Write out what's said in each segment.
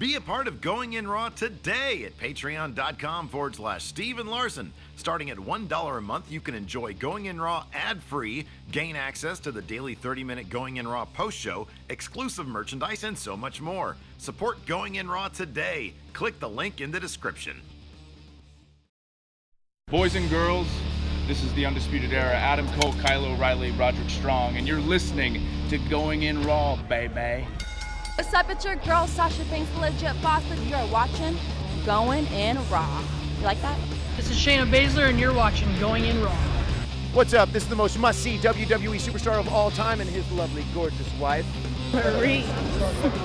Be a part of Going In Raw today at patreon.com/Steven Larson. Starting at $1 a month, you can enjoy Going In Raw ad-free, gain access to the daily 30-minute Going In Raw post-show, exclusive merchandise, and so much more. Support Going In Raw today. Click the link in the description. Boys and girls, this is the Undisputed Era. Adam Cole, Kyle O'Reilly, Roderick Strong, and you're listening to Going In Raw, baby. What's up, it's your girl Sasha Banks, the legit boss, and you're watching Going In Raw. You like that? This is Shayna Baszler, and you're watching Going In Raw. What's up? This is the most must-see WWE superstar of all time and his lovely, gorgeous wife, Carrie.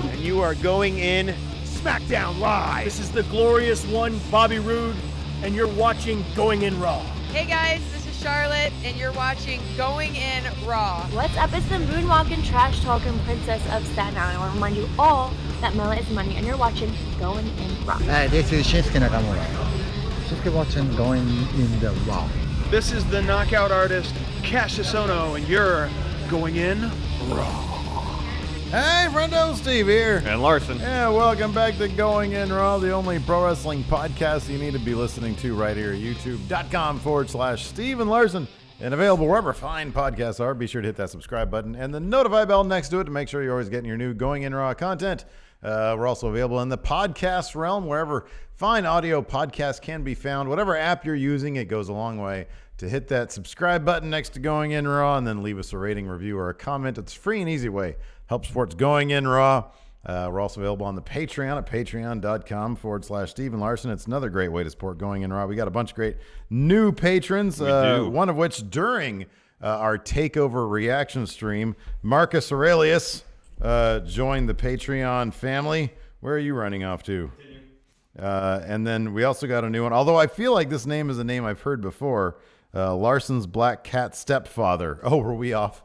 and you are going in SmackDown Live. This is the glorious one, Bobby Roode, and you're watching Going In Raw. Hey guys, this is Charlotte, and you're watching Going In Raw. What's up? It's the moonwalking, trash talking princess of Staten Island. I want to remind you all that Mela is money, and you're watching Going In Raw. Hi, this is Shinsuke Nakamura. Shinsuke watching Going In the Raw. This is the knockout artist, Cassius Ohno, and you're going in Raw. Hey, friendo, Steve here. And Larson. Yeah, welcome back to Going In Raw, the only pro wrestling podcast you need to be listening to right here at youtube.com/Steven Larson. And available wherever fine podcasts are. Be sure to hit that subscribe button and the notify bell next to it to make sure you're always getting your new Going In Raw content. We're also available in the podcast realm, wherever fine audio podcasts can be found. Whatever app you're using, it goes a long way to hit that subscribe button next to Going In Raw and then leave us a rating, review, or a comment. It's a free and easy way. Help supports Going In Raw. We're also available on the Patreon at patreon.com/Steven Larson. It's another great way to support Going In Raw. We got a bunch of great new patrons, one of which during our Takeover reaction stream, Marcus Aurelius joined the Patreon family. Where are you running off to? And then we also got a new one, although I feel like this name is a name I've heard before, Larson's Black Cat Stepfather. Oh, were we off?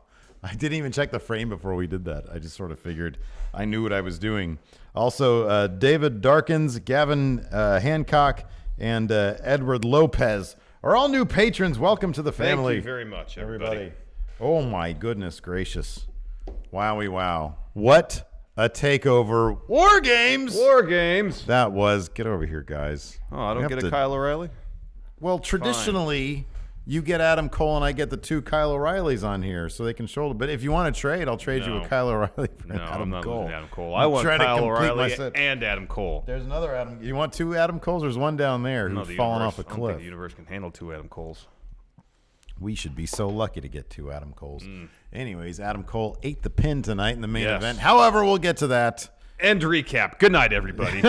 I didn't even check the frame before we did that. I just sort of figured I knew what I was doing. Also, David Darkins, Gavin Hancock, and Edward Lopez are all new patrons. Welcome to the family. Thank you very much, everybody. Oh, my goodness gracious. Wowie wow. What a takeover. War Games! War Games! That was. Get over here, guys. Oh, I don't get a Kyle O'Reilly? Well, traditionally, you get Adam Cole and I get the two Kyle O'Reillys on here so they can shoulder. But if you want to trade, I'll trade you with Kyle O'Reilly for No, Adam I'm not Cole. losing Adam Cole. I want Kyle O'Reilly and Adam Cole. There's another Adam. You want two Adam Coles? There's one down there who's fallen off a cliff. I don't think the universe can handle two Adam Coles. We should be so lucky to get two Adam Coles. Anyways, Adam Cole ate the pin tonight in the main event. However, we'll get to that. End recap. Good night, everybody. In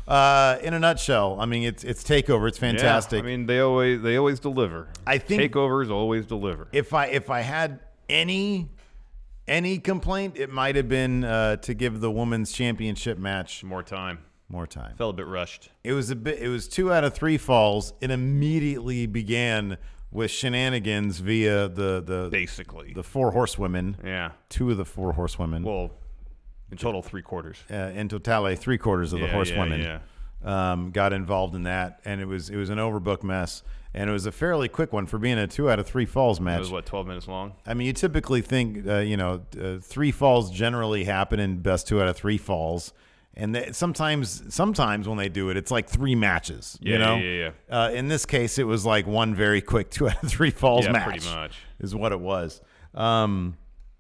a nutshell, I mean, it's Takeover. It's fantastic. Yeah, I mean, they always deliver. I think Takeovers always deliver. If I had any complaint, it might have been to give the women's championship match more time. Felt a bit rushed. It was 2 out of 3 falls. It immediately began with shenanigans via basically the 4 horsewomen. Yeah, 2 of the 4 horsewomen. Well, in total 3/4. In totale, 3/4 of the horsewomen. Yeah. Got involved in that, and it was an overbooked mess, and it was a fairly quick one for being a 2 out of 3 falls match. It was 12 minutes long. I mean, you typically think 3 falls generally happen in best 2 out of 3 falls, and sometimes when they do it, it's like 3 matches. Yeah. In this case, it was like one very quick 2 out of 3 falls match. Pretty much is what it was.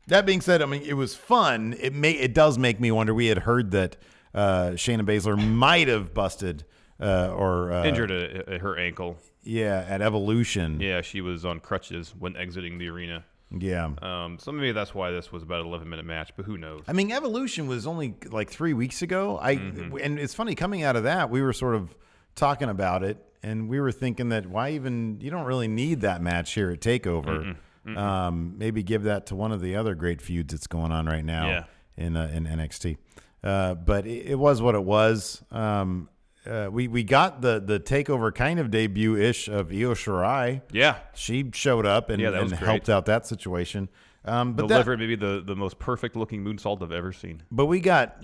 That being said, I mean, it was fun. It does make me wonder. We had heard that Shayna Baszler might have busted or injured her ankle. Yeah, at Evolution. Yeah, she was on crutches when exiting the arena. Yeah. So maybe that's why this was about an 11-minute match, but who knows? I mean, Evolution was only like 3 weeks ago. And it's funny, coming out of that, we were sort of talking about it, and we were thinking that you don't really need that match here at TakeOver. Maybe give that to one of the other great feuds that's going on right now in NXT. But it was what it was. We got the TakeOver kind of debut-ish of Io Shirai. Yeah. She showed up and helped out that situation. But delivered maybe the most perfect-looking moonsault I've ever seen. But we got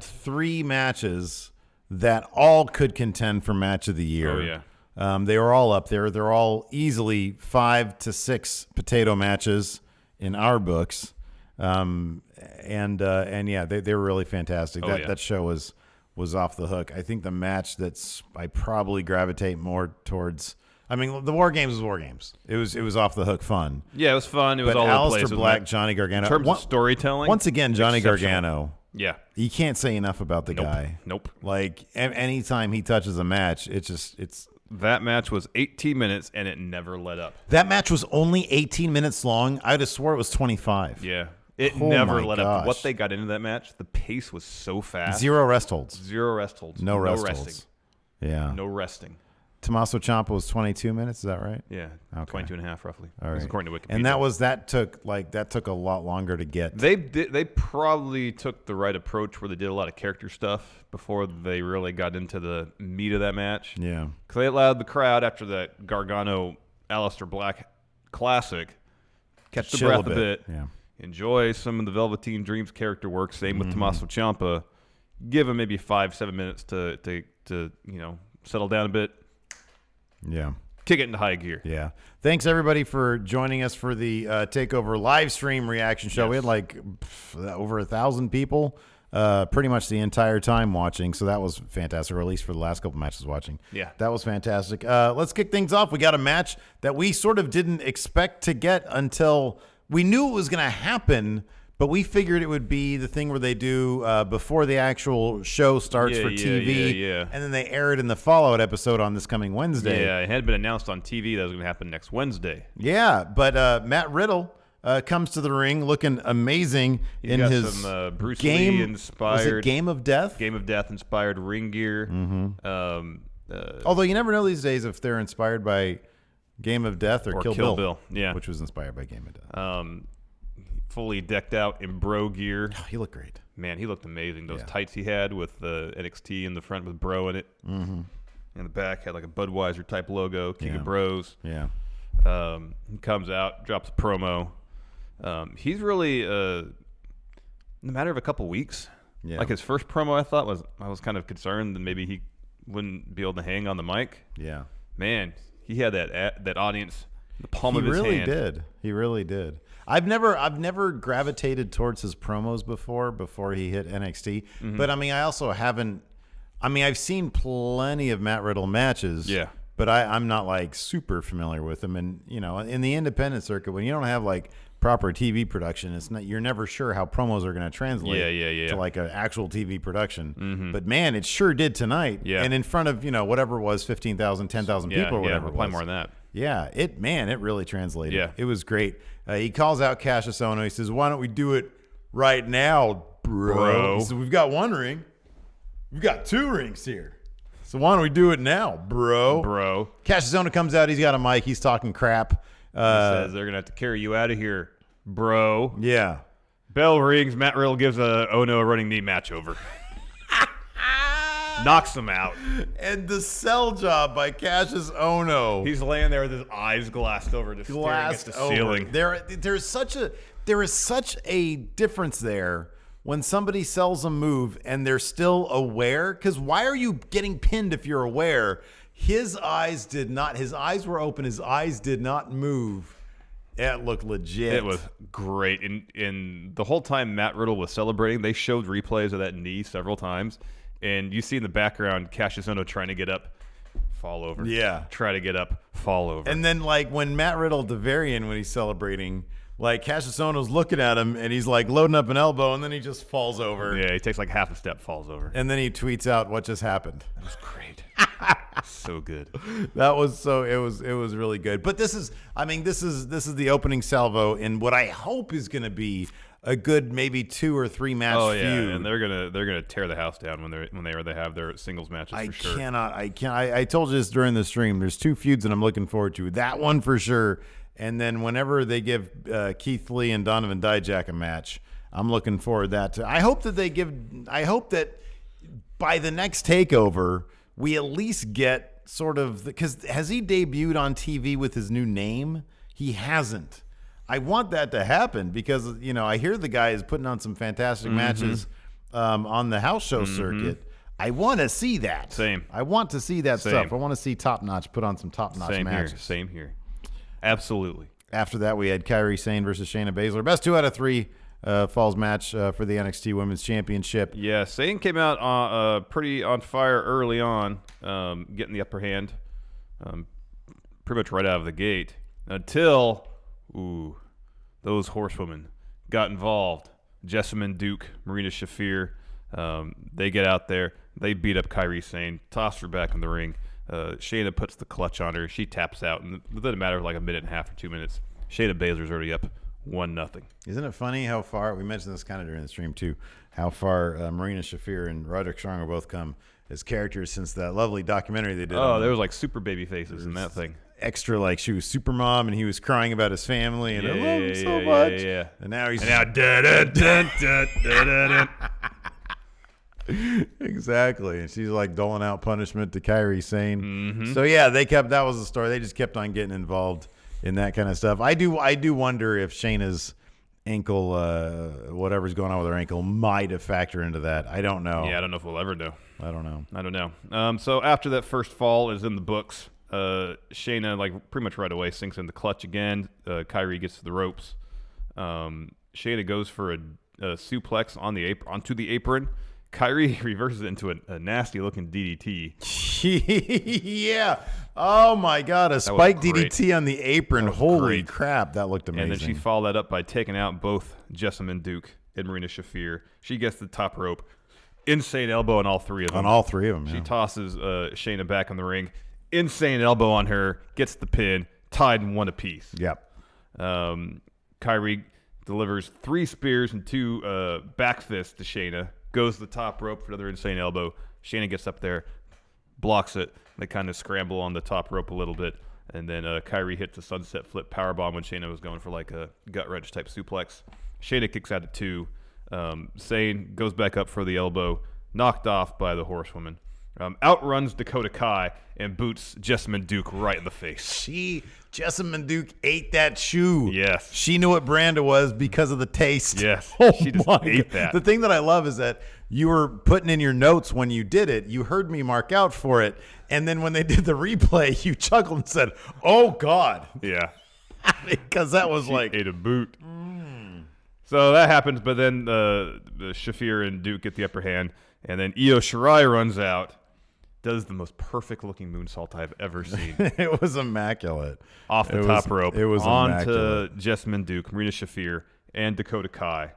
3 matches that all could contend for Match of the Year. Oh, yeah. They were all up there. They're all easily 5 to 6 potato matches in our books. And yeah, they were really fantastic. That show was off the hook. I think the match I probably gravitate more towards. I mean, the War Games was War Games. It was off the hook fun. Yeah, it was fun. It was but all over the Aleister place. Black, Johnny Gargano. In terms of storytelling, once again, Johnny Gargano. Yeah, you can't say enough about the guy. Nope. Like anytime he touches a match, it's. That match was 18 minutes and it never let up. That match was only 18 minutes long. I'd have swore it was 25. Yeah. It never let up. What they got into that match, the pace was so fast. Zero rest holds. No rest resting. holds. Yeah. No resting. Tomaso Champa was 22 minutes. Is that right? Yeah. Okay. 22 and a half roughly. All right. According to Wikipedia. And that took a lot longer to get. They probably took the right approach where they did a lot of character stuff before they really got into the meat of that match. Yeah. Because they allowed the crowd after that Gargano Aleister Black classic catch the breath a bit. Yeah. Enjoy some of the Velveteen Dreams character work. Same with Tomaso Ciampa. Give him maybe 5-7 minutes to settle down a bit. Yeah. Kick it into high gear. Yeah. Thanks, everybody, for joining us for the TakeOver live stream reaction show. Yes. We had over 1,000 people pretty much the entire time watching, so that was fantastic, or at least for the last couple matches watching. Yeah. That was fantastic. Let's kick things off. We got a match that we sort of didn't expect to get until we knew it was going to happen, but we figured it would be the thing where they do before the actual show starts for TV, and then they air it in the Fallout episode on this coming Wednesday. Yeah, it had been announced on TV that was going to happen next Wednesday. Yeah, but Matt Riddle comes to the ring looking amazing in got his some Bruce game. Lee inspired. Was it Game of Death? Game of Death inspired ring gear. Although you never know these days if they're inspired by Game of Death or Kill Bill. Yeah, which was inspired by Game of Death. Fully decked out in bro gear. Oh, he looked great. Man, he looked amazing. Those tights he had with the NXT in the front with bro in it. Mm-hmm. In the back had like a Budweiser type logo, King of Bros. Yeah. He comes out, drops a promo. He's really, in a matter of a couple weeks, like his first promo I was kind of concerned that maybe he wouldn't be able to hang on the mic. Yeah. Man, he had that audience in the palm of his hand. He really did. I've never gravitated towards his promos before he hit NXT. Mm-hmm. But I mean, I also haven't. I mean, I've seen plenty of Matt Riddle matches. Yeah. But I'm not like super familiar with him. And in the independent circuit, when you don't have like proper TV production, you're never sure how promos are going to translate to like an actual TV production. Mm-hmm. But man, it sure did tonight. Yeah. And in front of whatever it was, 15,000, 10,000 people or whatever. Probably more than that. Yeah, it really translated. Yeah. It was great. He calls out Cassius Ohno. He says, "Why don't we do it right now, bro?" He says, "We've got one ring. We've got two rings here. So why don't we do it now, bro?" Cassius Ohno comes out. He's got a mic. He's talking crap. He says they're gonna have to carry you out of here, bro. Yeah. Bell rings. Matt Riddle gives Ohno a running knee match over. Knocks him out. And the sell job by Cassius Ohno. He's laying there with his eyes glassed over, just staring at the ceiling. There is such a difference there when somebody sells a move and they're still aware. Because why are you getting pinned if you're aware? His eyes did not. His eyes were open. His eyes did not move. It looked legit. It was great. In the whole time Matt Riddle was celebrating, they showed replays of that knee several times. And you see in the background Cassius Ohno trying to get up, fall over. Yeah. Try to get up, fall over. And then, like, when Matt Riddle at the very end, when he's celebrating, like, Cassius Ohno's looking at him, and he's, like, loading up an elbow, and then he just falls over. Yeah, he takes, like, half a step, falls over. And then he tweets out what just happened. That was great. So good. That was it was really good. But this is the opening salvo in what I hope is going to be a good maybe 2 or 3 match feud. And they're gonna tear the house down when they have their singles matches. I told you this during the stream. There's 2 feuds that I'm looking forward to. That one for sure, and then whenever they give Keith Lee and Donovan Dijak a match, I'm looking forward to that too. I hope that by the next takeover we at least get sort of because has he debuted on TV with his new name? He hasn't. I want that to happen because, I hear the guy is putting on some fantastic matches on the house show circuit. I want to see that. Same. I want to see that stuff. I want to see Top Notch put on some top-notch matches. Same here. Absolutely. After that, we had Carrie Sane versus Shayna Baszler. Best 2 out of 3 falls match for the NXT Women's Championship. Yeah, Sane came out pretty on fire early on, getting the upper hand, pretty much right out of the gate, until those horsewomen got involved. Jessamine Duke, Marina Shafir, they get out there. They beat up Kairi Sane, toss her back in the ring. Shayna puts the clutch on her. She taps out, and within a matter of like a minute and a half or 2 minutes, Shayna Baszler's already up 1-0. Isn't it funny how far, we mentioned this kind of during the stream too, how far Marina Shafir and Roderick Strong have both come as characters since that lovely documentary they did. Oh, there was like super baby faces in that thing. Extra, like she was super mom and he was crying about his family and I love him so much. Yeah. And now he's exactly. And she's like doling out punishment to Kairi Sane. Mm-hmm. So yeah, that was the story. They just kept on getting involved in that kind of stuff. I do wonder if Shayna's ankle, whatever's going on with her ankle, might have factored into that. I don't know. Yeah, I don't know if we'll ever know. I don't know. So after that first fall is in the books, Shayna, like pretty much right away, sinks in the clutch again. Kairi gets to the ropes. Shayna goes for a suplex onto the apron. Kairi reverses it into a nasty-looking DDT. Yeah. Oh, my God. A spike DDT on the apron. Holy crap. That looked amazing. And then she followed that up by taking out both Jessamine Duke and Marina Shafir. She gets the top rope. Insane elbow on all three of them. Yeah. She tosses Shayna back in the ring. Insane elbow on her. Gets the pin. Tied in one apiece. Yep. Kairi delivers 3 spears and 2 back fists to Shayna. Goes to the top rope for another insane elbow. Shayna gets up there, blocks it. They kind of scramble on the top rope a little bit. And then Kairi hits a sunset flip powerbomb when Shayna was going for like a gut wrench type suplex. Shayna kicks out at 2. Sane goes back up for the elbow, knocked off by the horsewoman. Outruns Dakota Kai and boots Jessamine Duke right in the face. Jessamine Duke ate that shoe. Yes. She knew what brand it was because of the taste. Yes. Oh, she just ate that. The thing that I love is that you were putting in your notes when you did it. You heard me mark out for it. And then when they did the replay, you chuckled and said, oh, God. Yeah. Because that was she ate a boot. So that happens, but then the Shafir and Duke get the upper hand. And then Io Shirai runs out. Does the most perfect-looking moonsault I've ever seen. It was immaculate. Off the top rope. It was onto Jessamine Duke, Marina Shafir, and Dakota Kai.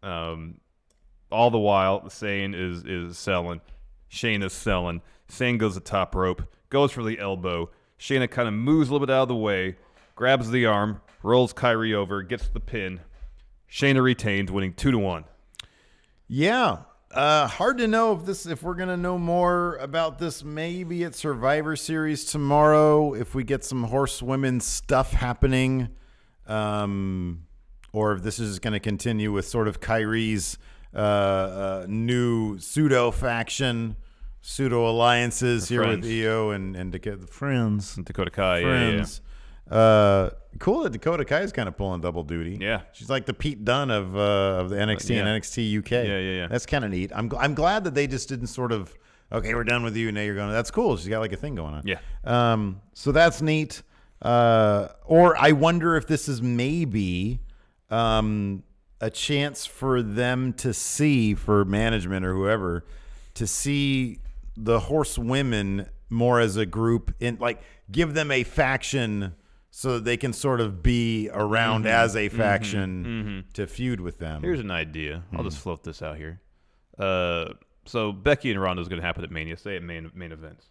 All the while, Sane is selling. Shayna's selling. Sane goes the top rope, goes for the elbow. Shayna kind of moves a little bit out of the way, grabs the arm, rolls Kairi over, gets the pin. Shayna retains, winning 2-1. Yeah. Hard to know if we're gonna know more about this. Maybe at Survivor Series tomorrow, if we get some horsewomen stuff happening, or if this is going to continue with sort of Kairi's new pseudo faction, pseudo alliances here with Io and the friends, Dakota Kai, friends. Cool that Dakota Kai is kind of pulling double duty. Yeah, she's like the Pete Dunne of the NXT and NXT UK. Yeah. That's kind of neat. I'm glad that they just didn't sort of, okay, we're done with you. Now you're going. That's cool. She's got like a thing going on. Yeah. So that's neat. Or I wonder if this is maybe a chance for them to see, for management or whoever, to see the horsewomen more as a group, in like give them a faction so that they can sort of be around as a faction to feud with them. Here's an idea. I'll just float this out here. So Becky and Ronda is going to happen at Mania. Say at main events,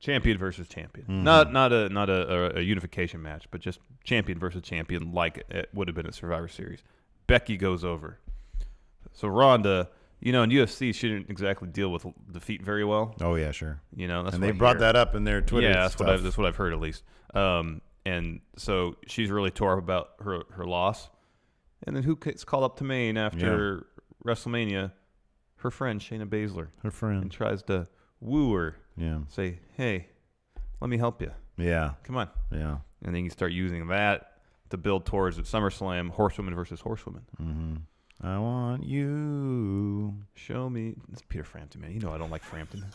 champion versus champion. Not a unification match, but just champion versus champion, like it would have been at Survivor Series. Becky goes over. So Ronda, in UFC, she didn't exactly deal with defeat very well. Oh yeah, sure. That's and they brought that up in their Twitter. Yeah, stuff. That's what I've heard at least. And so she's really tore up about her loss. And then who gets called up to Maine after WrestleMania? Her friend, Shayna Baszler. Her friend. And tries to woo her. Yeah. Say, hey, let me help you. Yeah. Come on. Yeah. And then you start using that to build towards at SummerSlam, horsewoman versus horsewoman. Mm-hmm. I want you. Show me. It's Peter Frampton, man. I don't like Frampton.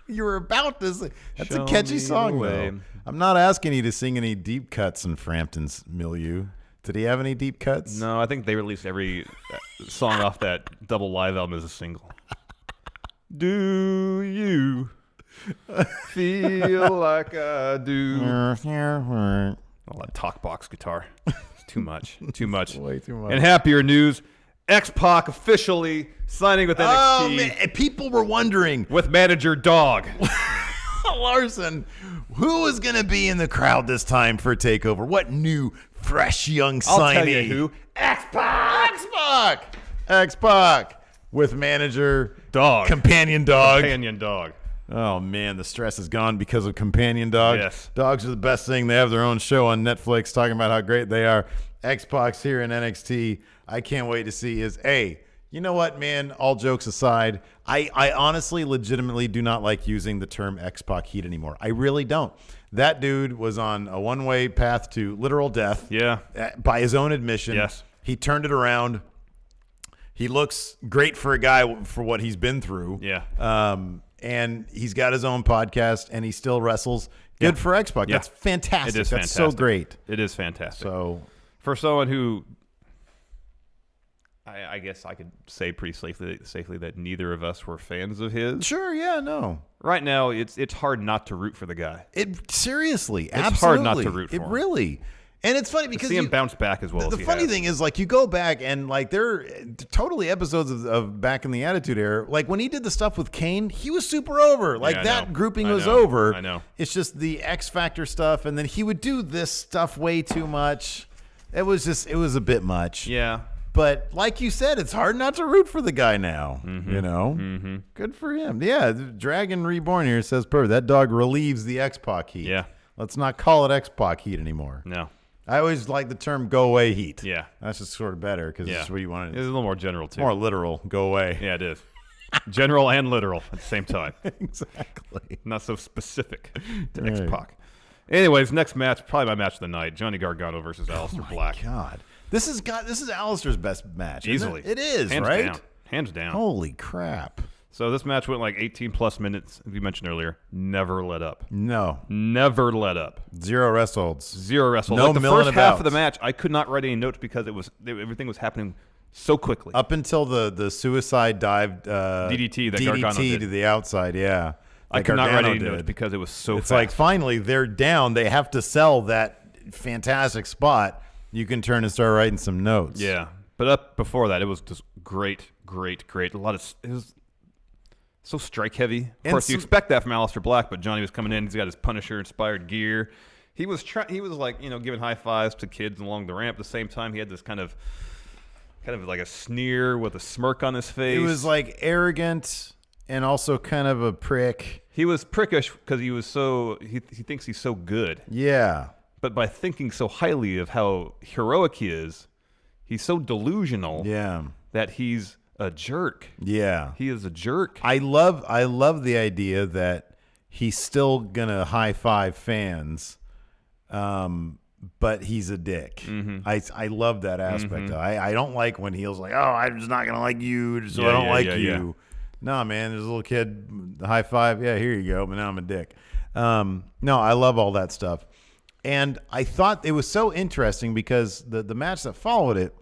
You were about to say. That's Show a catchy me song, the way. though. I'm not asking you to sing any deep cuts in Frampton's milieu. Did he have any deep cuts? No, I think they released every song off that double live album as a single. Do you feel like I do? All that talk box guitar. It's too much. Too much. Way too much. And happier news, X-Pac officially signing with NXT. Oh, man. People were wondering. With manager Dog. Larson, who is going to be in the crowd this time for TakeOver? What new, fresh, young signee? I'll tell you who. X-Pac! X-Pac! X-Pac with manager Dog. Companion Dog. Companion Dog. Oh, man, the stress is gone because of Companion Dog. Yes. Dogs are the best thing. They have their own show on Netflix talking about how great they are. X-Pac's here in NXT. I can't wait to see his... Hey, you know what, man? All jokes aside, I honestly, legitimately do not like using the term X-Pac heat anymore. I really don't. That dude was on a one-way path to literal death. Yeah. By his own admission. Yes. He turned it around. He looks great for a guy for what he's been through. Yeah. And he's got his own podcast, and he still wrestles. Good for X-Pac. Yeah. That's fantastic. It is That's fantastic. so great. It is fantastic. So, for someone who, I guess I could say pretty safely that neither of us were fans of his. Sure, yeah, no. Right now, it's hard not to root for the guy. It seriously, it's absolutely. hard not to root for him. It really. And it's funny because see him bounce back as well. The funny thing is, like, you go back and like there are totally episodes of back in the Attitude Era. Like when he did the stuff with Kane, he was super over. Like that grouping was over. I know. It's just the X Factor stuff, and then he would do this stuff way too much. It was a bit much. Yeah. But like you said, it's hard not to root for the guy now. You know, good for him. Yeah, Dragon Reborn here says, "Per that dog relieves the X-Pac heat." Yeah. Let's not call it X-Pac heat anymore. No. I always like the term "go away heat." Yeah, that's just sort of better because it's what you want. It's a little more general too. More literal. Go away. Yeah, it is. General and literal at the same time. Exactly. Not so specific to X-Pac. Anyways, next match, probably my match of the night: Johnny Gargano versus Aleister Black. God, this is Aleister's best match. Easily, it is hands right. Down. Hands down. Holy crap! So this match went like 18 plus minutes, as you mentioned earlier. Never let up. No. Never let up. Zero rest holds. Zero rest holds. No like the milling first about. half of the match, I could not write any notes because everything was happening so quickly. Up until the suicide dive DDT that Gargano did. to the outside, yeah. I could not write any notes because it was so It's fast. like finally they're down. They have to sell that fantastic spot. You can turn and start writing some notes. Yeah. But up before that, it was just great. A lot of it was so strike heavy. Of course, you expect that from Aleister Black, but Johnny was coming in. He's got his Punisher-inspired gear. He was like, giving high fives to kids along the ramp. At the same time, he had this kind of like a sneer with a smirk on his face. He was like arrogant and also kind of a prick. He was prickish because he was he thinks he's so good. Yeah. But by thinking so highly of how heroic he is, he's so delusional. Yeah. That he's a jerk. Yeah. He is a jerk. I love the idea that he's still gonna high five fans, but he's a dick. I love that aspect. I don't like when heels like, oh, I'm just not gonna like you, so I don't like you. Yeah. No, man, there's a little kid, high five, yeah, here you go, but now I'm a dick. No, I love all that stuff. And I thought it was so interesting because the match that followed it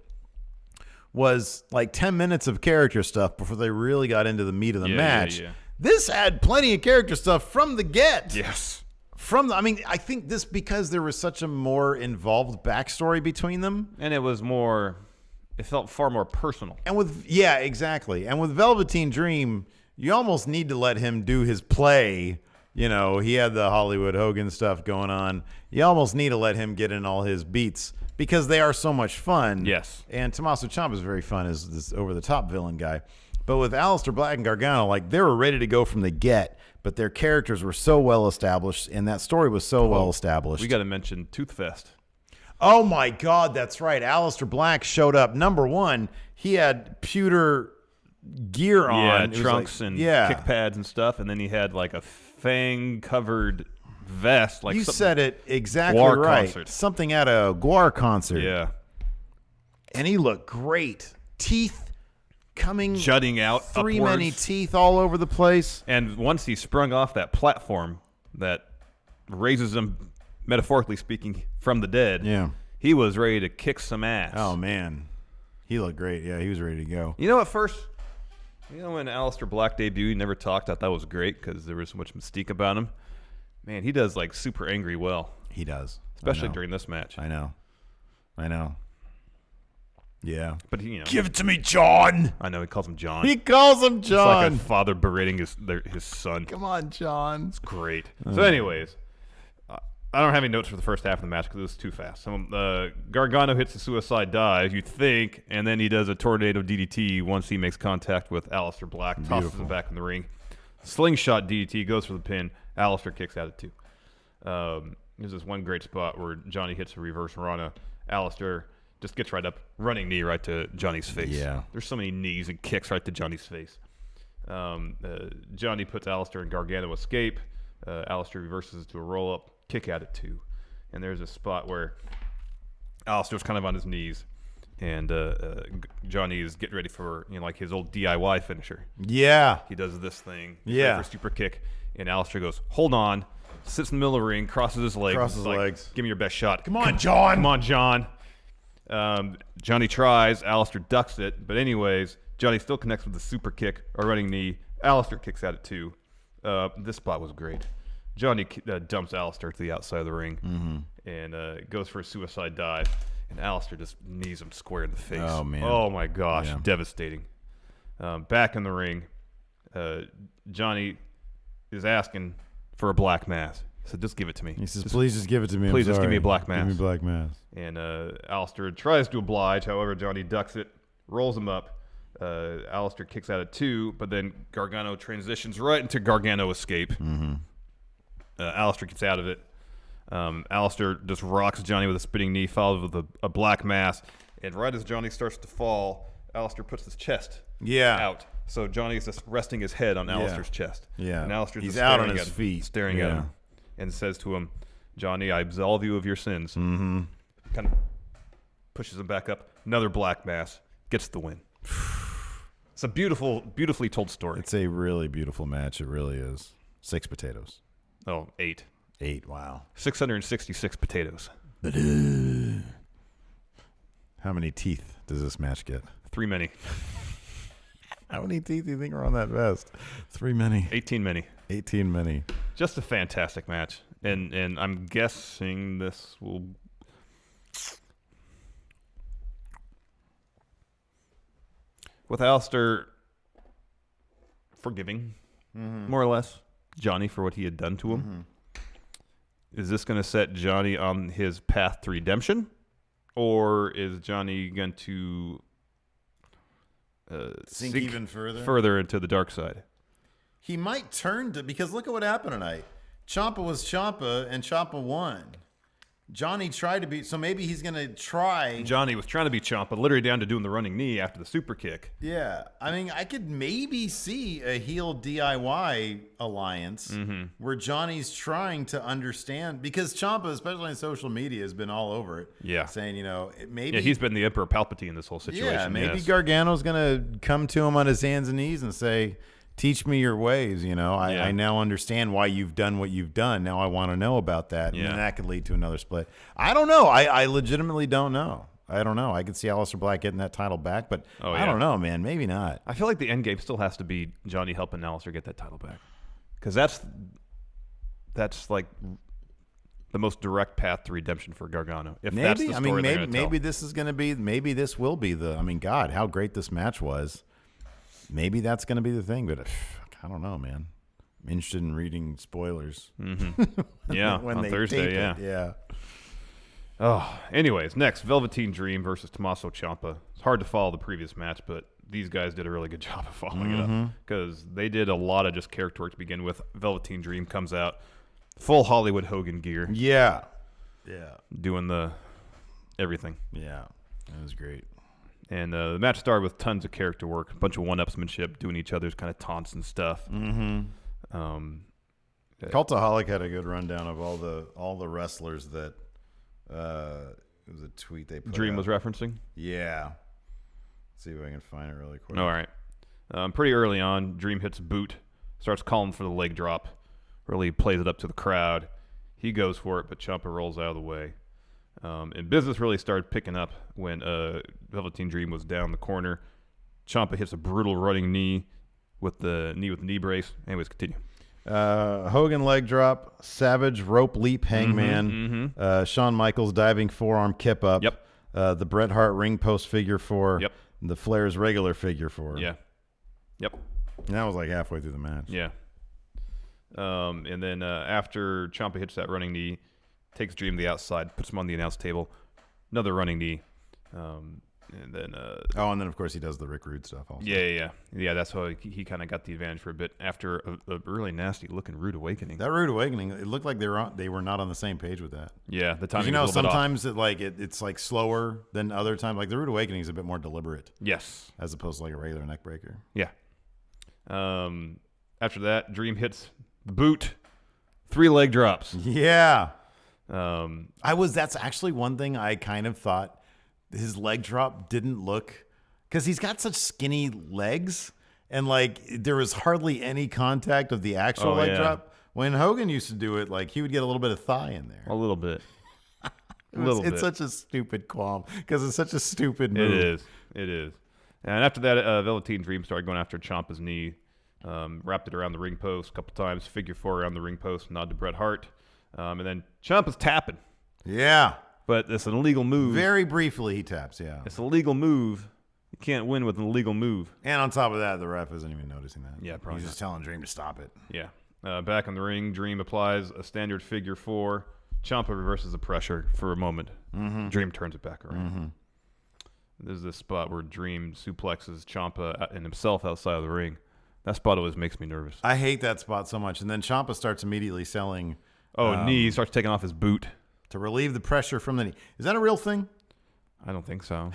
was like 10 minutes of character stuff before they really got into the meat of the match. Yeah. This had plenty of character stuff from the get. Yes. I think this because there was such a more involved backstory between them. And it felt far more personal. And exactly. And with Velveteen Dream, you almost need to let him do his play. You know, he had the Hollywood Hogan stuff going on. You almost need to let him get in all his beats because they are so much fun. Yes. And Tomaso Ciampa is very fun as this over-the-top villain guy. But with Aleister Black and Gargano, like, they were ready to go from the get, but their characters were so well established, and that story was so well established. We got to mention Toothfest. Oh, my God, that's right. Aleister Black showed up. Number one, he had pewter gear on. Yeah, trunks and kick pads and stuff, and then he had, like, a fang-covered vest. Like you said it exactly Guar right. concert. Something at a Guar concert. Yeah. And he looked great. Teeth coming. Jutting out Three upwards. many teeth all over the place. And once he sprung off that platform that raises him, metaphorically speaking, from the dead, he was ready to kick some ass. Oh, man. He looked great. Yeah, he was ready to go. You know, at first, when Aleister Black debuted, he never talked. I thought that was great because there was so much mystique about him. Man, he does, like, super angry well. He does. Especially during this match. I know. Yeah. But he, give it to me, John. I know, he calls him John. He calls him John. It's like a father berating his son. Come on, John. It's great. So anyways, I don't have any notes for the first half of the match because it was too fast. Gargano hits the suicide dive, you think, and then he does a tornado DDT once he makes contact with Aleister Black, tosses him back in the ring. Slingshot DDT, goes for the pin. Aleister kicks out at 2. There's this one great spot where Johnny hits a reverse Rana. Aleister just gets right up, running knee right to Johnny's face. Yeah. There's so many knees and kicks right to Johnny's face. Johnny puts Aleister in Gargano escape. Aleister reverses to a roll-up, kick out at 2. And there's a spot where Aleister's kind of on his knees, and Johnny is getting ready for like his old DIY finisher. Yeah. He does this thing. Yeah. For super kick, and Aleister goes, hold on, sits in the middle of the ring, crosses his legs. Legs. Give me your best shot. Come on, John. Come on, John. Johnny tries. Aleister ducks it. But anyways, Johnny still connects with the super kick, a running knee. Aleister kicks out at 2. This spot was great. Johnny dumps Aleister to the outside of the ring and goes for a suicide dive. And Aleister just knees him square in the face. Oh, man. Oh, my gosh. Yeah. Devastating. Back in the ring, Johnny is asking for a black mass. He said, just give it to me. He says, please just give it to me. Please just give me a black mass. Give me a black mass. And Aleister tries to oblige. However, Johnny ducks it, rolls him up. Aleister kicks out at 2, but then Gargano transitions right into Gargano escape. Aleister gets out of it. Aleister just rocks Johnny with a spinning knee, followed with a black mass. And right as Johnny starts to fall, Aleister puts his chest out. So Johnny's just resting his head on Aleister's chest. Yeah. And Aleister's He's just out on his feet. staring at him, and says to him, Johnny, I absolve you of your sins. Kind of pushes him back up. Another black mass. Gets the win. It's a beautifully told story. It's a really beautiful match. It really is. 6 potatoes. Oh, 8. 8, wow. 666 potatoes. How many teeth does this match get? 3 many. How many teeth do you think are on that vest? 3 many. 18 many. 18 many. Just a fantastic match. And I'm guessing this will... With Aleister forgiving, more or less, Johnny for what he had done to him. Is this going to set Johnny on his path to redemption? Or is Johnny going to Sink even further? Further into the dark side? He might turn to, because look at what happened tonight. Champa was Champa, and Champa won. Johnny tried to be, so maybe he's going to try. Johnny was trying to be Champa, literally down to doing the running knee after the super kick. Yeah. I mean, I could maybe see a heel DIY alliance where Johnny's trying to understand, because Champa, especially on social media, has been all over it. Yeah. Saying, maybe. Yeah, he's been the Emperor Palpatine in this whole situation. Yeah, maybe Gargano's going to come to him on his hands and knees and say, teach me your ways, I now understand why you've done what you've done. Now I want to know about that. And then that could lead to another split. I don't know. I legitimately don't know. I don't know. I could see Aleister Black getting that title back, but I don't know, man. Maybe not. I feel like the end game still has to be Johnny helping Aleister get that title back. Because that's like the most direct path to redemption for Gargano. If that's the story they're gonna tell. Maybe this is going to be, maybe this will be God, how great this match was. Maybe that's going to be the thing, but I don't know, man. I'm interested in reading spoilers. Yeah, when on they Thursday, tape yeah. It. Oh, anyways, next, Velveteen Dream versus Tomaso Ciampa. It's hard to follow the previous match, but these guys did a really good job of following it up because they did a lot of just character work to begin with. Velveteen Dream comes out, full Hollywood Hogan gear. Yeah. Doing the everything. Yeah, that was great. And the match started with tons of character work, a bunch of one-upsmanship, doing each other's kind of taunts and stuff. Cultaholic had a good rundown of all the wrestlers that it was a tweet they put Dream out. was referencing? Yeah. Let's see if I can find it really quick. All right. Pretty early on, Dream hits a boot, starts calling for the leg drop, really plays it up to the crowd. He goes for it, but Ciampa rolls out of the way. And business really started picking up when Velveteen Dream was down the corner. Champa hits a brutal running knee with the knee brace. Anyways, continue. Hogan leg drop, Savage rope leap hangman, Shawn Michaels diving forearm kip up. Yep. The Bret Hart ring post figure 4. Yep. The Flair's regular figure 4. Yeah. Yep. And that was like halfway through the match. Yeah. And then after Ciampa hits that running knee, takes Dream to the outside, puts him on the announce table, another running knee, and then and then of course he does the Rick Rude stuff also. Yeah. That's how he kind of got the advantage for a bit after a really nasty looking Rude Awakening. That Rude Awakening, it looked like they were not on the same page with that. Yeah, the timing. Sometimes it's like slower than other times. Like the Rude Awakening is a bit more deliberate. Yes. As opposed to like a regular neck breaker. Yeah. After that, Dream hits the boot, 3 leg drops. Yeah. That's actually one thing I kind of thought his leg drop didn't look, because he's got such skinny legs and like there was hardly any contact of the actual leg drop. When Hogan used to do it, like he would get a little bit of thigh in there. A little bit. It's such a stupid qualm because it's such a stupid move. It is. And after that, Velveteen Dream started going after Ciampa's knee, wrapped it around the ring post a couple times, figure 4 around the ring post, nod to Bret Hart. And then Ciampa's tapping. Yeah. But it's an illegal move. Very briefly he taps, yeah. It's a legal move. You can't win with an illegal move. And on top of that, the ref isn't even noticing that. Yeah, probably He's just telling Dream to stop it. Yeah. Back in the ring, Dream applies a standard figure 4. Ciampa reverses the pressure for a moment. Mm-hmm. Dream turns it back around. Mm-hmm. There's this spot where Dream suplexes Ciampa and himself outside of the ring. That spot always makes me nervous. I hate that spot so much. And then Ciampa starts immediately selling... knee. He starts taking off his boot. To relieve the pressure from the knee. Is that a real thing? I don't think so.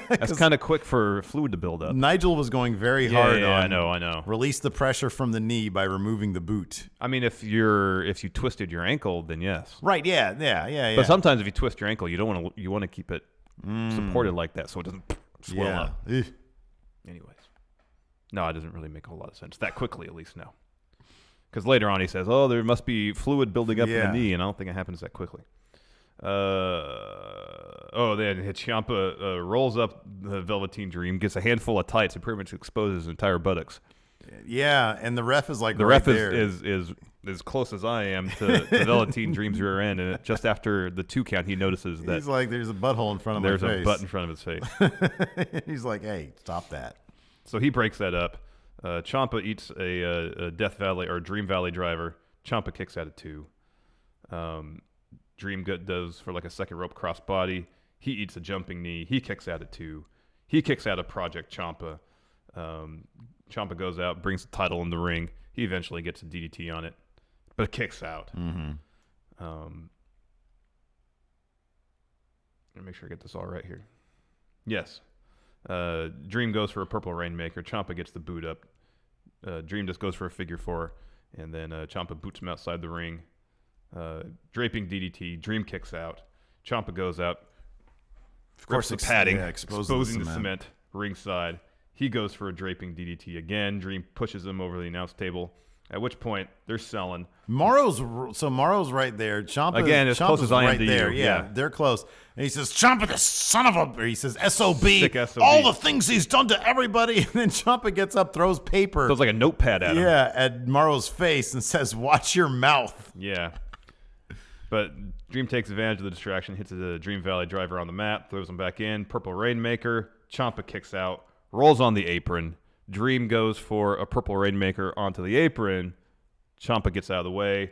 That's kind of quick for fluid to build up. Nigel was going very hard on... I know. Release the pressure from the knee by removing the boot. I mean, if you twisted your ankle, then yes. Right, yeah. But sometimes if you twist your ankle, you want to keep it supported like that so it doesn't swell up. Anyways. No, it doesn't really make a whole lot of sense. That quickly, at least, no. Because later on he says, there must be fluid building up in the knee, and I don't think it happens that quickly. Then Ciampa rolls up the Velveteen Dream, gets a handful of tights, and pretty much exposes his entire buttocks. Yeah, and the ref is like the right ref there. is as close as I am to Velveteen Dream's rear end, and just after the 2 count, he notices that he's like, there's a butthole in front of my face. There's a butt in front of his face. He's like, hey, stop that. So he breaks that up. Ciampa eats a Death Valley or Dream Valley driver. Ciampa kicks out of 2. Dream does for like a second rope crossbody. He eats a jumping knee. He kicks out of 2. He kicks out of Project Ciampa. Ciampa goes out, brings the title in the ring. He eventually gets a DDT on it, but kicks out. Mm-hmm. Let me make sure I get this all right here. Yes. Dream goes for a Purple Rainmaker. Ciampa gets the boot up. Dream just goes for a figure 4, and then Ciampa boots him outside the ring. Draping DDT. Dream kicks out. Ciampa goes out. Of course, the padding, exposing the cement ringside. He goes for a draping DDT again. Dream pushes him over the announce table. At which point they're selling. Morrow's right there. Ciampa again as close as I am right to there. you. Yeah, they're close. And he says, "Ciampa, the son of a," or he says, "SOB, Sick SOB. all the things he's done to everybody." And then Ciampa gets up, throws paper, throws like a notepad at him. Yeah, at Morrow's face and says, "Watch your mouth." Yeah. But Dream takes advantage of the distraction, hits the Dream Valley driver on the mat, throws him back in. Purple Rainmaker. Ciampa kicks out, rolls on the apron. Dream goes for a Purple Rainmaker onto the apron. Ciampa gets out of the way.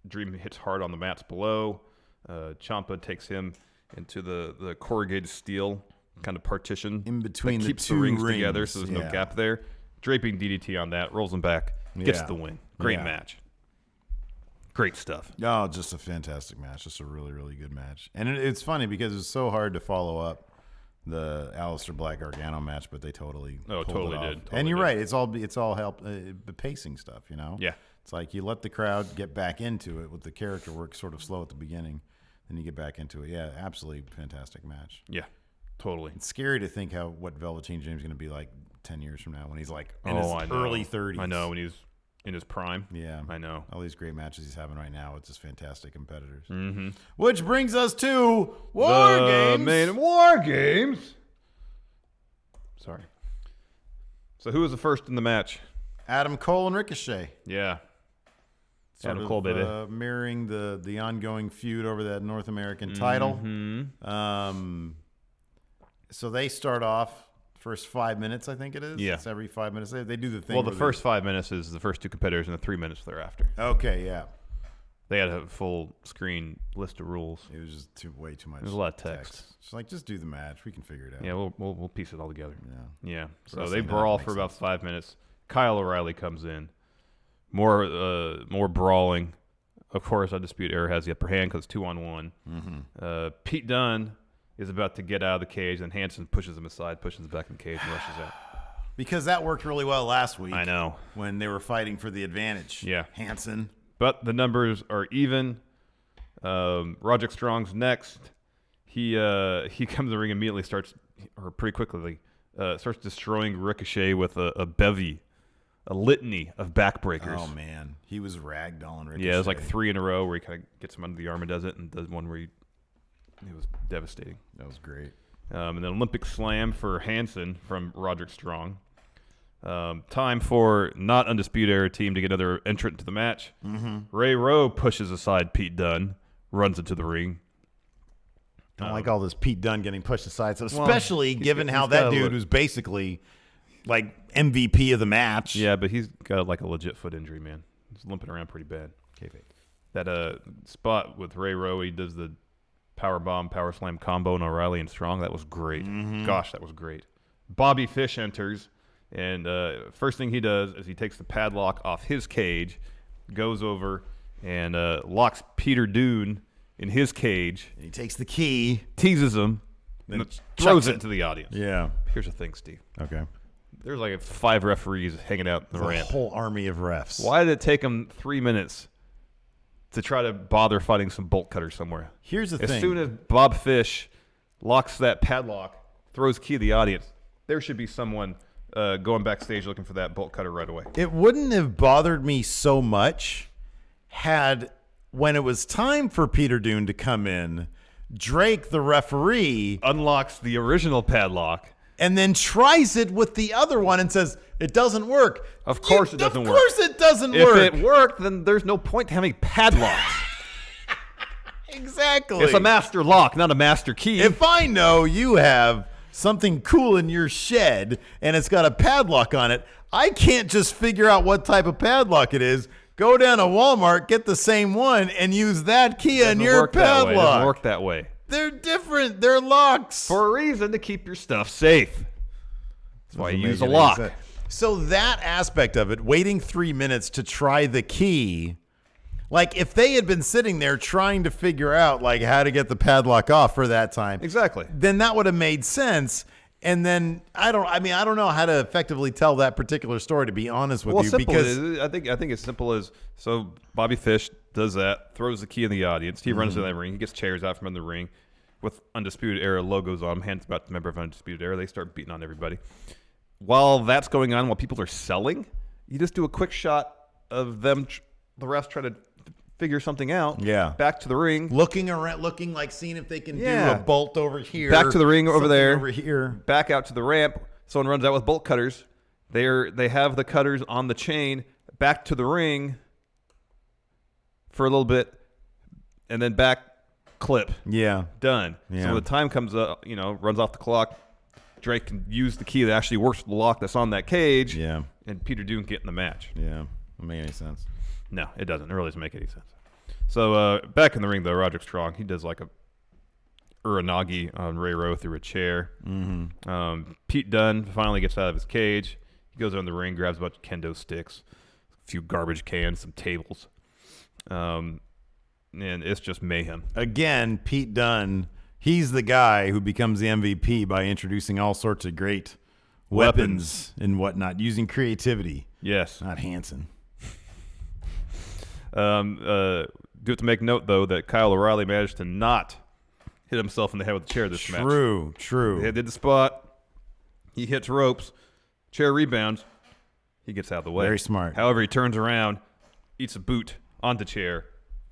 Dream hits hard on the mats below. Ciampa takes him into the corrugated steel kind of partition in between that keeps the the two rings rings together, so there's no gap there. Draping DDT on that, rolls him back, gets the win. Great match. Great stuff. Oh, just a fantastic match. Just a really, really good match. And it's funny because it's so hard to follow up the Aleister Black Gargano match, but they totally pulled it off. Totally and you're did. right. It's all help the pacing stuff, you know? Yeah. It's like you let the crowd get back into it with the character work sort of slow at the beginning, then you get back into it. Yeah, absolutely fantastic match. Yeah, totally. It's scary to think what Velveteen Dream's going to be like 10 years from now when he's like in I his know. early 30s. I know, when he's in his prime. Yeah. I know. All these great matches he's having right now with just fantastic competitors. Mm-hmm. Which brings us to War Games. War Games. Sorry. So who was the first in the match? Adam Cole and Ricochet. Yeah. Adam Cole, baby. Mirroring the ongoing feud over that North American title. So they start off first 5 minutes, I think it is. Yeah. It's every 5 minutes. They do the thing. Well, the first 5 minutes is the first two competitors, and the 3 minutes thereafter. Okay, yeah. They had a full screen list of rules. It was just way too much. There's a lot of text. Just do the match. We can figure it out. Yeah, we'll piece it all together. Yeah. So Wrestling they brawl for about 5 minutes. Kyle O'Reilly comes in. More brawling. Of course, Undisputed Era has the upper hand because it's 2-on-1. Pete Dunne is about to get out of the cage, and Hansen pushes him aside, pushes him back in the cage, and rushes out. Because that worked really well last week. I know. When they were fighting for the advantage. Yeah. Hansen. But the numbers are even. Roderick Strong's next. He comes in the ring immediately, starts destroying Ricochet with a bevy. A litany of backbreakers. Oh, man. He was ragdolling Ricochet. Yeah, it was like 3 in a row where he kind of gets him under the arm and does it, and does one where it was devastating. That was great. And then Olympic Slam for Hansen from Roderick Strong. Time for not Undisputed Era team to get another entrant into the match. Ray Rowe pushes aside Pete Dunne, runs into the ring. I don't like all this Pete Dunne getting pushed aside, so especially given how he's that dude was basically like MVP of the match. Yeah, but he's got like a legit foot injury, man. He's limping around pretty bad. That spot with Ray Rowe, he does the power bomb, power slam combo on O'Reilly and Strong. That was great. Gosh, that was great. Bobby Fish enters, and first thing he does is he takes the padlock off his cage, goes over and locks Peter Dunne in his cage. And he takes the key, teases him, then throws it to the audience. Yeah. Here's the thing, Steve. Okay. There's like 5 referees hanging out in the ramp. A whole army of refs. Why did it take them 3 minutes to try to bother fighting some bolt cutters somewhere? Here's the thing. As soon as Bob Fish locks that padlock, throws key to the audience, there should be someone going backstage looking for that bolt cutter right away. It wouldn't have bothered me so much had, when it was time for Peter Dunne to come in, Drake, the referee, unlocks the original padlock and then tries it with the other one and says, it doesn't work. Of course it doesn't work. Of course it doesn't work. If it worked, then there's no point to having padlocks. Exactly. It's a master lock, not a master key. If I know you have something cool in your shed and it's got a padlock on it, I can't just figure out what type of padlock it is. Go down to Walmart, get the same one, and use that key on your padlock. It doesn't work that way. They're different. They're locks. For a reason, to keep your stuff safe. That's why you use a lock. So that aspect of it, waiting 3 minutes to try the key, like if they had been sitting there trying to figure out like how to get the padlock off for that time, exactly, then that would have made sense. And then I don't know how to effectively tell that particular story, to be honest with you. Because I think it's simple as, so Bobby Fish does that, throws the key in the audience. He runs to that ring. He gets chairs out from under the ring with Undisputed Era logos on them, hands about the member of Undisputed Era. They start beating on everybody. While that's going on, while people are selling, you just do a quick shot of them, the refs try to figure something out. Yeah. Back to the ring. Looking around, like seeing if they can do a bolt over here. Back to the ring over there. Over here. Back out to the ramp. Someone runs out with bolt cutters. They have the cutters on the chain. Back to the ring for a little bit, and then back clip. Yeah. Done. Yeah. So when the time comes up, runs off the clock, Drake can use the key that actually works with the lock that's on that cage. Yeah. And Peter Dunne get in the match. Yeah. Doesn't make any sense. No, it doesn't. It really doesn't make any sense. So back in the ring, though, Roderick Strong, he does like a Uranagi on Ray Rowe through a chair. Pete Dunne finally gets out of his cage. He goes around the ring, grabs a bunch of kendo sticks, a few garbage cans, some tables. And it's just mayhem. Again, Pete Dunne, he's the guy who becomes the MVP by introducing all sorts of great weapons and whatnot, using creativity. Yes. Not Hansen. Do have to make note, though, that Kyle O'Reilly managed to not hit himself in the head with the chair this match. True. He did the spot. He hits ropes. Chair rebounds. He gets out of the way. Very smart. However, he turns around, eats a boot on the chair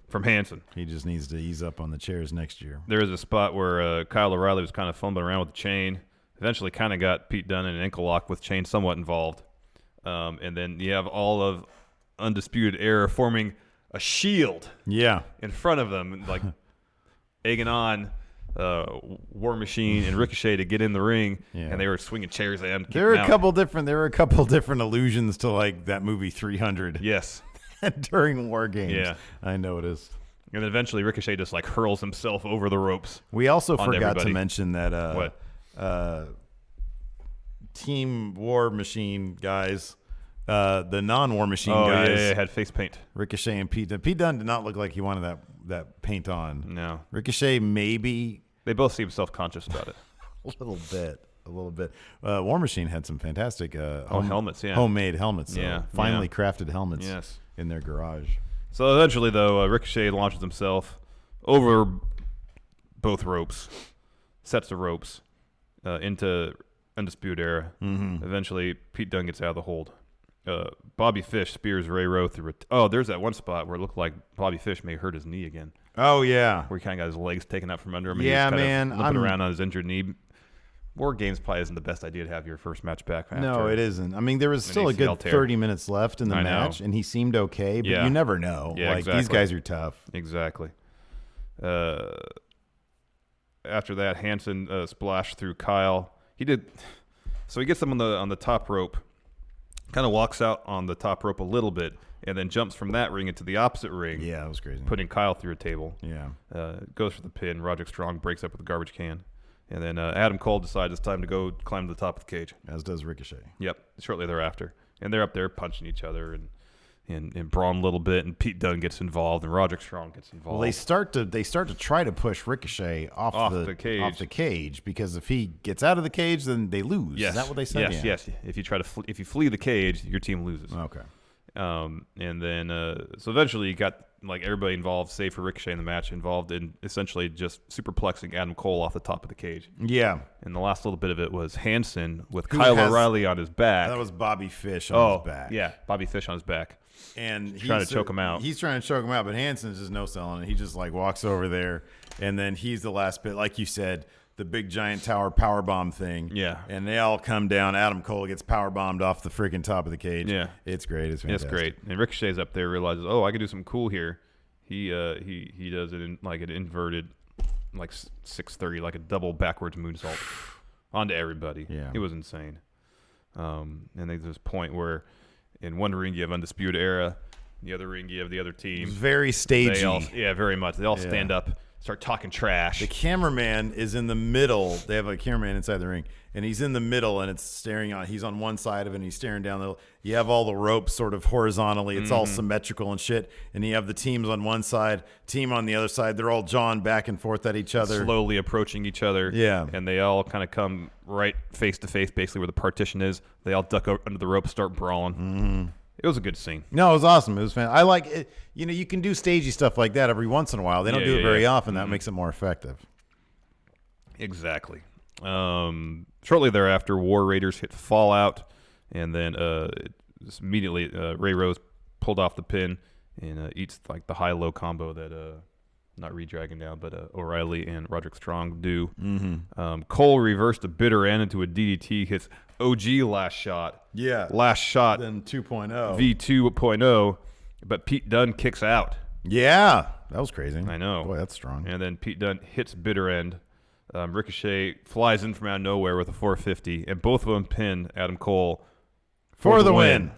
from Hanson. He just needs to ease up on the chairs next year. There is a spot where Kyle O'Reilly was kind of fumbling around with the chain. Eventually kind of got Pete Dunne in an ankle lock with chain somewhat involved. And then you have all of Undisputed Era forming a shield in front of them, like egging on War Machine and Ricochet to get in the ring, and they were swinging chairs at him. There were a couple different allusions to like that movie 300. Yes. During War Games. Yeah. I know it is. And then eventually Ricochet just like hurls himself over the ropes. We also forgot to mention that what? Team War Machine guys, the non-War Machine guys, had face paint. Ricochet and Pete Dunne. Pete Dunne did not look like he wanted that paint on. No. Ricochet maybe. They both seem self-conscious about it. A little bit. War Machine had some fantastic helmets, homemade helmets. Finely crafted helmets. Yes. In their garage. So eventually, though, Ricochet launches himself over both ropes, sets the ropes into Undisputed Era. Mm-hmm. Eventually, Pete Dunne gets out of the hold. Bobby Fish spears Ray Rowe through. There's that one spot where it looked like Bobby Fish may hurt his knee again. Oh yeah, where he kind of got his legs taken out from under him. Yeah, and he was man, limping around on his injured knee. War Games probably isn't the best idea to have your first match back after. No, it isn't. I mean, there was still a good 30 minutes left in the match, and he seemed okay, but you never know. Yeah, like, these guys are tough. Exactly. After that, Hanson splashed through Kyle. He did. So he gets him on the top rope, kind of walks out on the top rope a little bit, and then jumps from that ring into the opposite ring. Yeah, that was crazy. Putting Kyle through a table. Yeah. Goes for the pin. Roderick Strong breaks up with a garbage can. And then Adam Cole decides it's time to go climb to the top of the cage. As does Ricochet. Yep, shortly thereafter. And they're up there punching each other and brawling a little bit, and Pete Dunne gets involved, and Roderick Strong gets involved. Well, they start to try to push Ricochet off the cage, because if he gets out of the cage, then they lose. Yes. Is that what they said? Yes. If you if you flee the cage, your team loses. Okay. And then so eventually you got like everybody involved, save for Ricochet in the match, involved in essentially just superplexing Adam Cole off the top of the cage. Yeah. And the last little bit of it was Hanson with Kyle O'Reilly on his back. That was Bobby Fish on his back. Yeah, Bobby Fish on his back. And he's trying to choke him out. He's trying to choke him out, but Hanson's just no selling it. He just like walks over there, and then he's the last bit, like you said, the big giant tower powerbomb thing. Yeah. And they all come down. Adam Cole gets powerbombed off the freaking top of the cage. Yeah. It's great. It's fantastic. It's great. And Ricochet's up there, realizes, I can do something cool here. He does it in like an inverted, like 630, like a double backwards moonsault onto everybody. Yeah. It was insane. And there's this point where in one ring you have Undisputed Era, in the other ring you have the other team. It's very stagey. Very much. They all stand up, start talking trash. The cameraman is in the middle. They have a cameraman inside the ring, and he's in the middle, and it's staring on. He's on one side of it, and he's staring down. You have all the ropes sort of horizontally. It's all symmetrical and shit. And you have the teams on one side, team on the other side. They're all jawing back and forth at each other, slowly approaching each other. Yeah, and they all kind of come right face to face, basically where the partition is. They all duck under the rope, start brawling. Mm-hmm. It was a good scene. No, it was awesome. It was fantastic. I like it. You know, you can do stagey stuff like that every once in a while. They don't do it very often. That makes it more effective. Exactly. Shortly thereafter, War Raiders hit Fallout, and then immediately Ray Rose pulled off the pin and eats like the high-low combo that not Redragon now, but O'Reilly and Roderick Strong do. Mm-hmm. Cole reversed a bitter end into a DDT, hits OG last shot. Yeah. Last shot. Then 2.0. V2.0, but Pete Dunne kicks out. Yeah. That was crazy. I know. Boy, that's strong. And then Pete Dunne hits bitter end. Ricochet flies in from out of nowhere with a 450, and both of them pin Adam Cole for the win.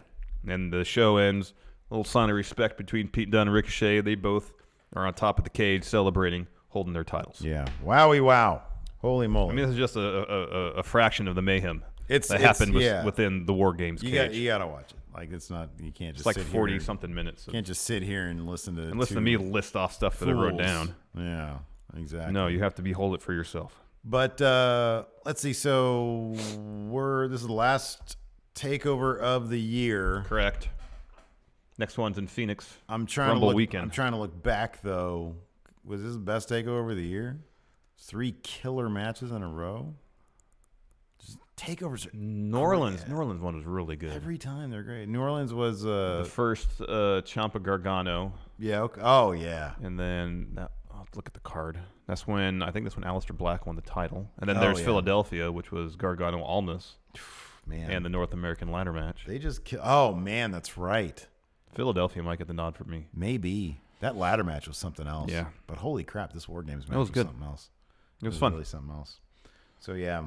And the show ends. A little sign of respect between Pete Dunne and Ricochet. They both are on top of the cage celebrating, holding their titles. Yeah. Wowie wow. Holy moly. I mean, this is just a fraction of the mayhem that happened within the War Games cage. You got to watch it. Like, it's not, you can't just it's like sit 40-something minutes. You can't just sit here and listen to listen to me list off stuff that I wrote down. Yeah, exactly. No, you have to behold it for yourself. But let's see. So this is the last takeover of the year. Correct. Next one's in Phoenix. Rumble weekend. I'm trying to look back though. Was this the best takeover of the year? 3 killer matches in a row. Just Takeovers. New Orleans one was really good. Every time they're great. New Orleans was the first Champa Gargano. Yeah. Okay. Oh yeah. And then I'll look at the card. I think that's when Aleister Black won the title. And then there's Philadelphia, which was Gargano Almas. Man. And the North American ladder match. They just oh man, that's right. Philadelphia might get the nod for me. Maybe that ladder match was something else. Yeah. But holy crap, this War Games match was good. Something else. It was fun. Really something else. So yeah,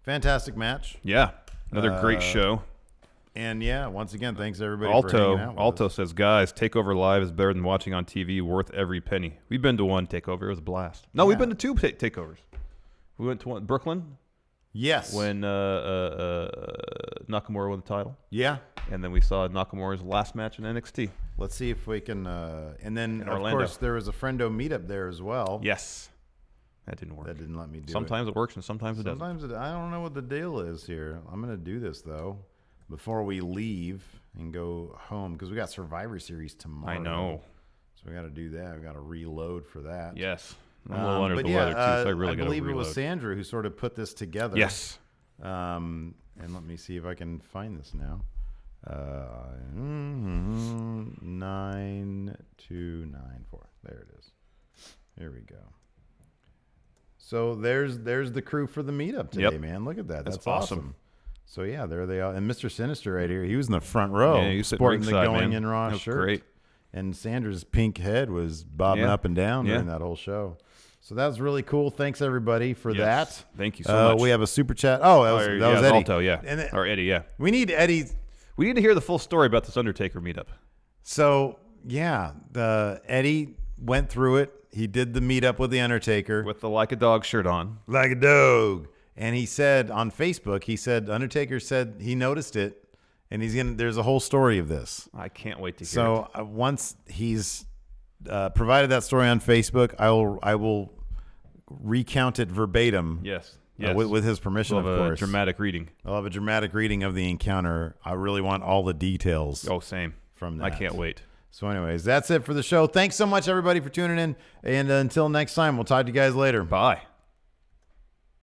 fantastic match. Yeah, another great show. And yeah, once again, thanks everybody for hanging out with Alto us. says, guys, Takeover Live is better than watching on TV. Worth every penny. We've been to one Takeover. It was a blast. No, we've been to two Takeovers. We went to one Brooklyn. Yes. When Nakamura won the title. Yeah. And then we saw Nakamura's last match in NXT. Let's see if we can. And then, In of Orlando. course, there was a Friendo meetup there as well. Yes. That didn't work. That didn't let me do Sometimes it works and sometimes it doesn't. Sometimes I don't know what the deal is here. I'm going to do this, though, before we leave and go home, because we got Survivor Series tomorrow. I know. So we got to do that. We got to reload for that. Yes. I'm a little under but the yeah, weather, too, so I really got to believe reload. it was Sandra who sort of put this together. Yes. And let me see if I can find this now. 9294. There it is. Here we go. So there's the crew for the meetup today, man. Look at that. That's awesome. So yeah, there they are. And Mr. Sinister right here, he was in the front row, Yeah, he was sitting sporting the ringside, Going man. in Raw That was shirt. great. And Sandra's pink head was bobbing up and down during that whole show. So that was really cool. Thanks everybody for that. Thank you so much. We have a super chat. Oh, that was Eddie. Alto, yeah. And or Eddie, yeah. We need Eddie. We need to hear the full story about this Undertaker meetup. So yeah, Eddie went through it. He did the meetup with the Undertaker with the Like a Dog shirt on. Like a dog. And he said on Facebook, Undertaker said he noticed it, and there's a whole story of this. I can't wait to hear it. So once he's provided that story on Facebook, I will recount it verbatim. Yes. With his permission, we'll of have course. a dramatic reading. I'll have a dramatic reading of the encounter. I really want all the details. Oh, same. From that. I can't wait. So anyways, that's it for the show. Thanks so much, everybody, for tuning in. And until next time, we'll talk to you guys later. Bye.